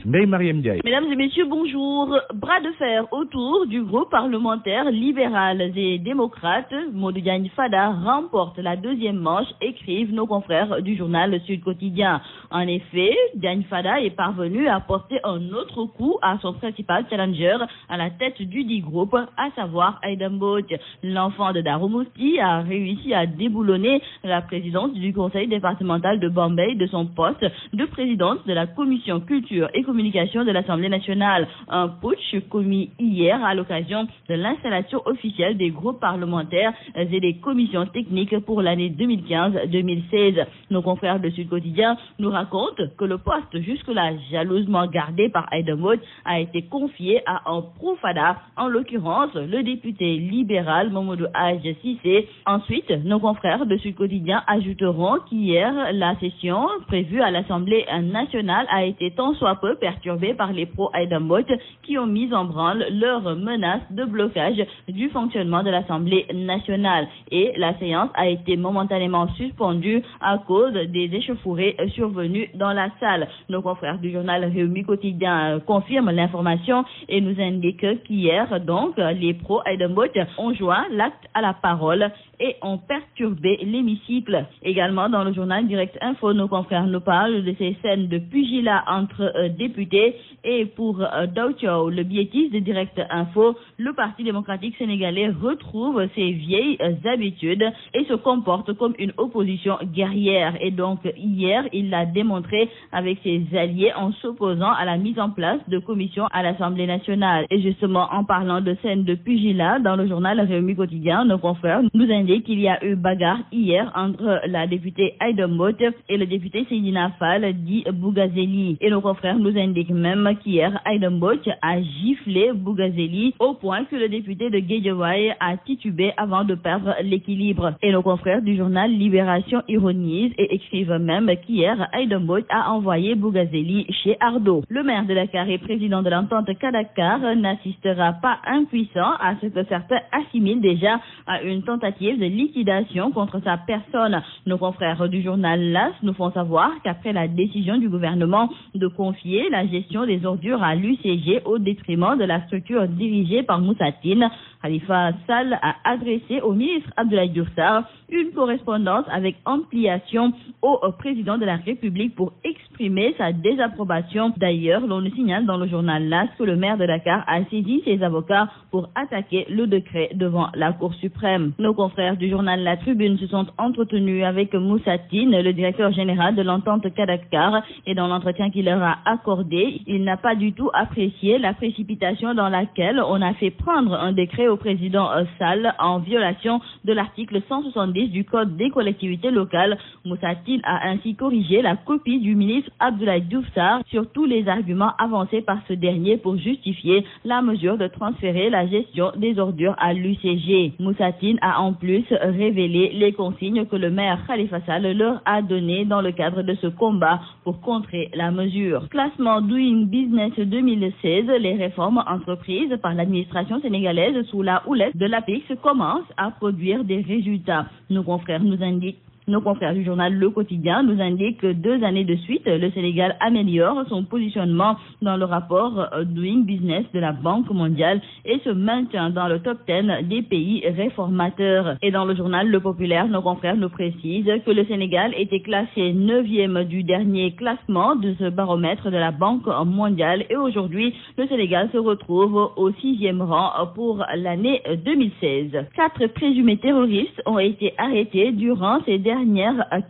Ndeye Mariam Ndiaye. Mesdames et messieurs, bonjour. Bras de fer autour du groupe parlementaire libéral et démocrate. Modou Diagne Fada remporte la deuxième manche, écrivent nos confrères du journal Sud Quotidien. En effet, Diagne Fada est parvenu à porter un autre coup à son principal challenger à la tête du dit groupe, à savoir Aïda Mbodj. L'enfant de Darou Mousty a réussi à déboulonner la présidente du conseil départemental de Bambey de son poste de présidente de la commission culture et communication de l'Assemblée nationale. Un putsch commis hier à l'occasion de l'installation officielle des groupes parlementaires et des commissions techniques pour l'année 2015-2016. Nos confrères de Sud Quotidien nous racontent que le poste jusque-là jalousement gardé par Aïda Mbodj a été confié à un pro-Fada, en l'occurrence le député libéral Mamadou Hadj Cissé. Ensuite, nos confrères de Sud Quotidien ajouteront qu'hier, la session prévue à l'Assemblée nationale a été tant soit peu perturbée par les pro-Aïda Mbodj qui ont mis en branle leur menace de blocage du fonctionnement de l'Assemblée nationale. Et la séance a été momentanément suspendue à cause des échauffourées survenues dans la salle. Nos confrères du journal Rewmi Quotidien confirment l'information et nous indiquent qu'hier, donc, les pro-Aïda Mbodj ont joint l'acte à la parole et ont perturbé l'hémicycle. Également, dans le journal Direct Info, nos confrères nous parlent de ces scènes de pugilat entre députés. Et pour Dautio, le biétiste de Direct Info, le Parti démocratique sénégalais retrouve ses vieilles habitudes et se comporte comme une opposition guerrière. Et donc, hier, il l'a démontré avec ses alliés en s'opposant à la mise en place de commissions à l'Assemblée nationale. Et justement, en parlant de scènes de pugilat, dans le journal Rewmi Quotidien, nos confrères nous indiquent qu'il y a eu bagarre hier entre la députée Aïda Mbodj et le député Seydina Fall, dit Bougazeli. Et nos confrères nous indiquent même qu'hier, Aïda Mbodj a giflé Bougazeli au point que le député de Guédiawaye a titubé avant de perdre l'équilibre. Et nos confrères du journal Libération ironisent et écrivent même qu'hier, Aïda Mbodj a envoyé Bougazeli chez Ardo. Le maire de Dakar et président de l'entente Kadakar n'assistera pas impuissant à ce que certains assimilent déjà à une tentative de liquidation contre sa personne. Nos confrères du journal LAS nous font savoir qu'après la décision du gouvernement de confier la gestion des ordures à l'UCG au détriment de la structure dirigée par Moussa Tine, Khalifa Sall a adressé au ministre Abdoulaye Diouf Sarr une correspondance avec ampliation au président de la République pour exprimer sa désapprobation. D'ailleurs, l'on nous signale dans le journal LAS que le maire de Dakar a saisi ses avocats pour attaquer le décret devant la Cour suprême. Nos confrères du journal La Tribune se sont entretenus avec Moussa Tine, le directeur général de l'entente Kadakar, et dans l'entretien qu'il leur a accordé, il n'a pas du tout apprécié la précipitation dans laquelle on a fait prendre un décret au président Sall en violation de l'article 170 du Code des collectivités locales. Moussa Tine a ainsi corrigé la copie du ministre Abdoulaye Diouf Sarr sur tous les arguments avancés par ce dernier pour justifier la mesure de transférer la gestion des ordures à l'UCG. Moussa Tine a en plus révélé les consignes que le maire Khalifa Sall leur a données dans le cadre de ce combat pour contrer la mesure. Classement Doing Business 2016, les réformes entreprises par l'administration sénégalaise sous la houlette de l'APIX commencent à produire des résultats. Nos confrères du journal Le Quotidien nous indiquent que 2 années de suite, le Sénégal améliore son positionnement dans le rapport Doing Business de la Banque mondiale et se maintient dans le top 10 des pays réformateurs. Et dans le journal Le Populaire, nos confrères nous précisent que le Sénégal était classé 9e du dernier classement de ce baromètre de la Banque mondiale et aujourd'hui, le Sénégal se retrouve au 6e rang pour l'année 2016. 4 présumés terroristes ont été arrêtés durant ces dernières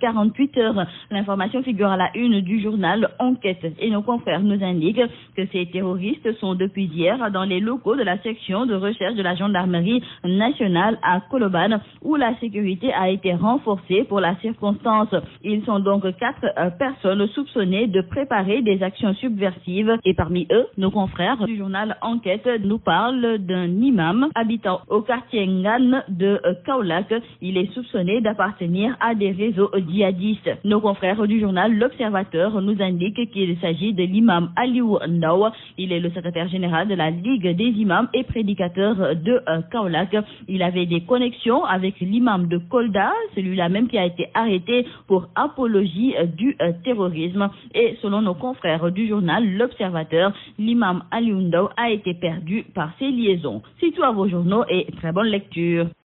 48 heures. L'information figure à la une du journal Enquête et nos confrères nous indiquent que ces terroristes sont depuis hier dans les locaux de la section de recherche de la gendarmerie nationale à Colobane où la sécurité a été renforcée pour la circonstance. Ils sont donc 4 personnes soupçonnées de préparer des actions subversives et parmi eux, nos confrères du journal Enquête nous parlent d'un imam habitant au quartier Ngane de Kaolack. Il est soupçonné d'appartenir à des réseaux djihadistes. Nos confrères du journal L'Observateur nous indiquent qu'il s'agit de l'imam Aliou Ndao. Il est le secrétaire général de la Ligue des imams et prédicateurs de Kaolack. Il avait des connexions avec l'imam de Kolda, celui-là même qui a été arrêté pour apologie du terrorisme. Et selon nos confrères du journal L'Observateur, l'imam Aliou Ndao a été perdu par ses liaisons. C'est tout à vos journaux et très bonne lecture.